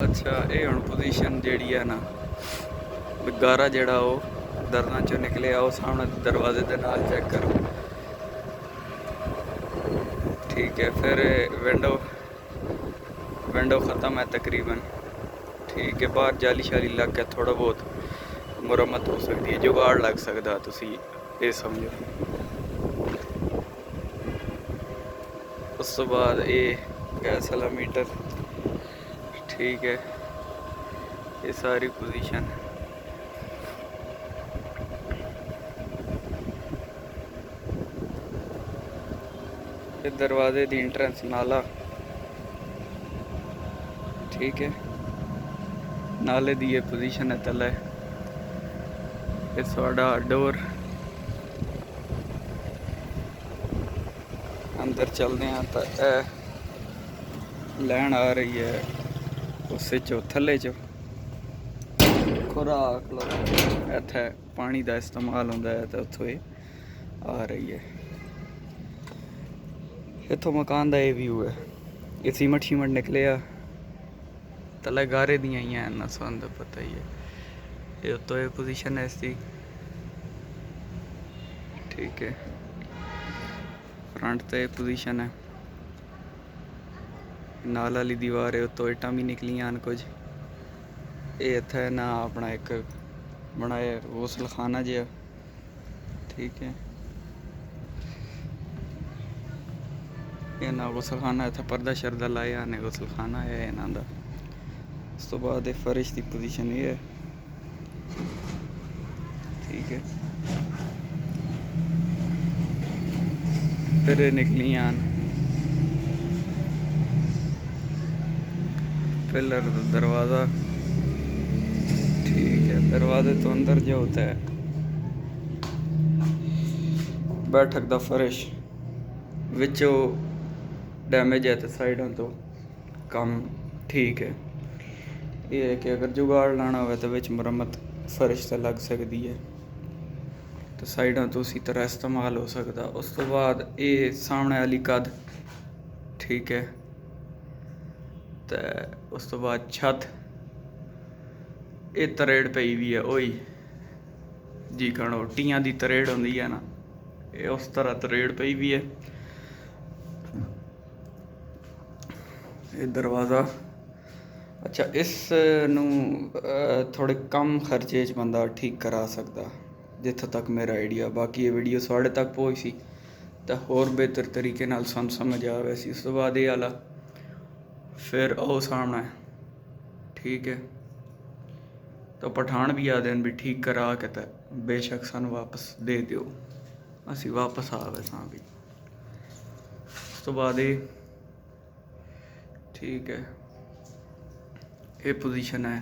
अच्छा ये हुण पोजीशन जेह्ड़ी है ना गारा जेह्ड़ा ओह् दरदां चों निकलिया ओह् सामने दरवाजे दे नाल चेक करो। ठीक है फिर विंडो विंडो ख़त्म है तकरीबन। ठीक है बाहर जाली शाली लग के थोड़ा बहुत मुरम्मत हो सकती है, जुगाड़ लग सकता तुसी ये समझो। उस तो बाद ये गैस वाला मीटर। ठीक है ये सारी पोजीशन ये दरवाजे दी इंट्रेंस नाला। ठीक है नाले दी ये पोजीशन है तले ये साड़ा डोर। अंदर चलते हैं तो लैन आ रही है उस चो थले चो खुराक लो इत्थे पानी का इस्तेमाल होंदा है तो उत्थों आ रही है। इत्थों मकान का ये व्यू है। ये सीमट शीमट निकले आ तले गारे दियां ही हैं ना सन तो पता ही है। ये तो ये पोजीशन है इसकी। ठीक है फ्रंट तो ये पोजीशन है। नाल वाली दीवार है उत्तों इट्टां भी निकलियां कुछ। ये इत्थे ना अपना एक बनाया गौसल खाना जिहा। ठीक है ये ना गौसल खाना इत्थे पर्दा शर्दा लाया ने गौसल खाना है इन्हां दा। उस तो बाद फर्श की पोजीशन ये है। ठीक है फिर निकलियां पिलर दरवाज़ा। ठीक है दरवाजे तो अंदर जो होता है बैठक दा फर्श विचों डैमेज है तो साइडों तो कम ठीक है। ये है कि अगर जुगाड़ लाना हो तो विच मुरम्मत फर्श तो लग सकती है तो साइडों तो उसी तरह इस्तेमाल हो सकता। उस तो बाद ये सामने वाली कद। ठीक है तो उस तो बाद छत ये तरेड़ पई भी है ओही जी कहो टियां दी तरेड़ होंदी है ना ये उस तरह तरेड़ पई भी है। ये दरवाज़ा अच्छा इस नू थोड़े कम खर्चे च बंदा ठीक करा सकता जित्थों तक मेरा आइडिया। बाकी ये वीडियो साढ़े तक पहुँच सी तो होर बेहतर तरीके नाल सन समझ आ वैसी। उस तो बाद ये आला फिर ओ सामना है। ठीक है तो पठान भी आते हैं भी ठीक करा के तो बेशक सन वापस दे दो असी वापस आ गए सां भी। उस तो बाद ये ठीक है ये पोजीशन है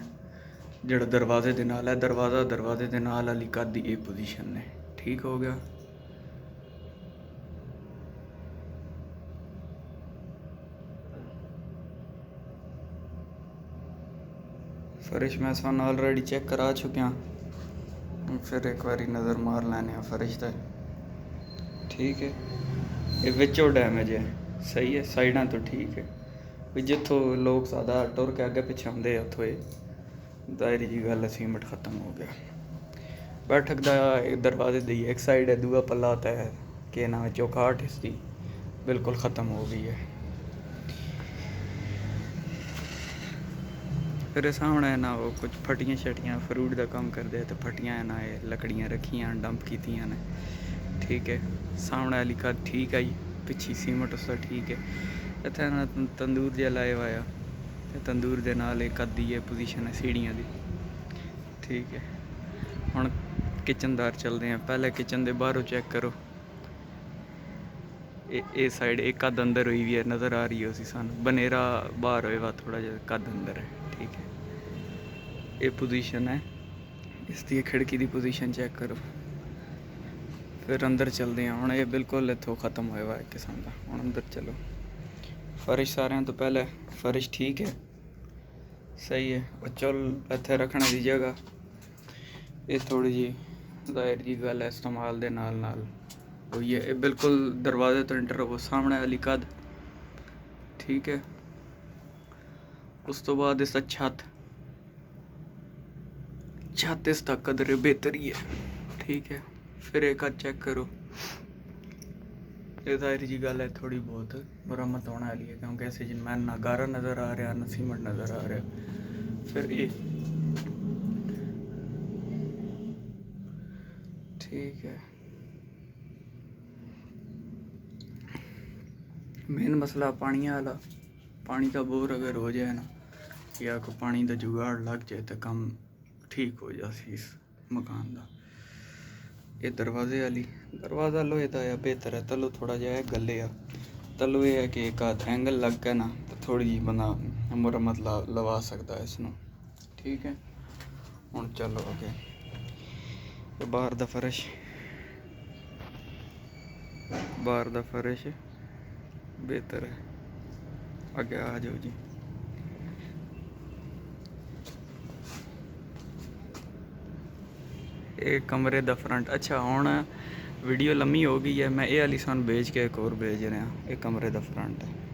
जो दरवाजे दे नाल है। दरवाजे दे नाल वाली कद दी ये पोजीशन ने। ठीक हो गया फर्श मैं सन ऑलरेडी चेक करा चुकिया फिर एक बारी नज़र मार लैने फर्श तक। ठीक है ये विचों डैमेज है सही है साइडा तो ठीक है भी जिथों लोग सादा टुर के अगे पिछे आते उतों दायरी जी गल सीमट ख़त्म हो गया। बैठक का दरवाजे दी एक साइड है दूआ पल्ला होता है कि ना चौखाट इसकी बिल्कुल ख़त्म हो गई है। फिर सामने ना वो कुछ फटियां शटियां फ्रूट का काम करते तो फटियां ना ये लकड़ियाँ रखियां डंप कीतियां ने। ठीक है सामने वाली कद ठीक आई पिछी सीमट उसका ठीक है। इत्थे ना तंदूर जहा लाए हुआ है तंदूर के नाल एक अद्धी ये पोजीशन है सीढ़ियाँ की। ठीक है हुण किचनदार चलते हैं। पहले किचन के बाहरों चेक करो ये साइड एक कद अंदर हुई भी है नज़र आ रही है उसी सन बनेरा बाहर होएगा थोड़ा जहा कद अंदर है। ठीक है ये पोजीशन है इसकी खिड़की की पोजीशन चेक करो। फिर अंदर चलते हैं हुण ये बिल्कुल इत्थों ख़त्म होया एक किस्म का। हुण अंदर चलो फर्श सारे तो पहले फर्श ठीक है सही है। और चुल इत्थे रखने की जगह ये थोड़ी जी जाहिर जी गल है इस्तेमाल दे नाल नाल हुई है। ये बिल्कुल दरवाजे तो इंटर हो सामने वाली कद। ठीक है उस तो बाद इसका छत इसका कदर बेहतर ही है। ठीक है, फिर एक हाथ चेक करो। ये जाहिर जी गल है थोड़ी बहुत मरम्मत होने वाली है, क्योंकि ऐसे जिन मैं ना गारा नज़र आ रहा ना सीमेंट नज़र आ रहा। फिर ये ठीक है। मेन मसला पानी वाला, पानी का बोर अगर हो जाए ना, या को पानी का जुगाड़ लग जाए तो काम ठीक हो जाए इस मकान का। ये दरवाजे वाली दरवाज़ा लोहे का या बेहतर है, तलो थोड़ा जहा गले आ, तलो ये है कि एक आध एंगल लग गया ना तो थोड़ी जी बंदा मुरम्मत लवा सकता है इसनों। ठीक है, हुण चलो आगे। तो बाहर दा फर्श बेहतर है। आगे आ जाओ जी। एक कमरे दा फ्रंट। अच्छा हुण वीडियो लम्मी हो गई है, मैं ये वाली सन भेज के एक और भेज रहा। एक कमरे दा फ्रंट है।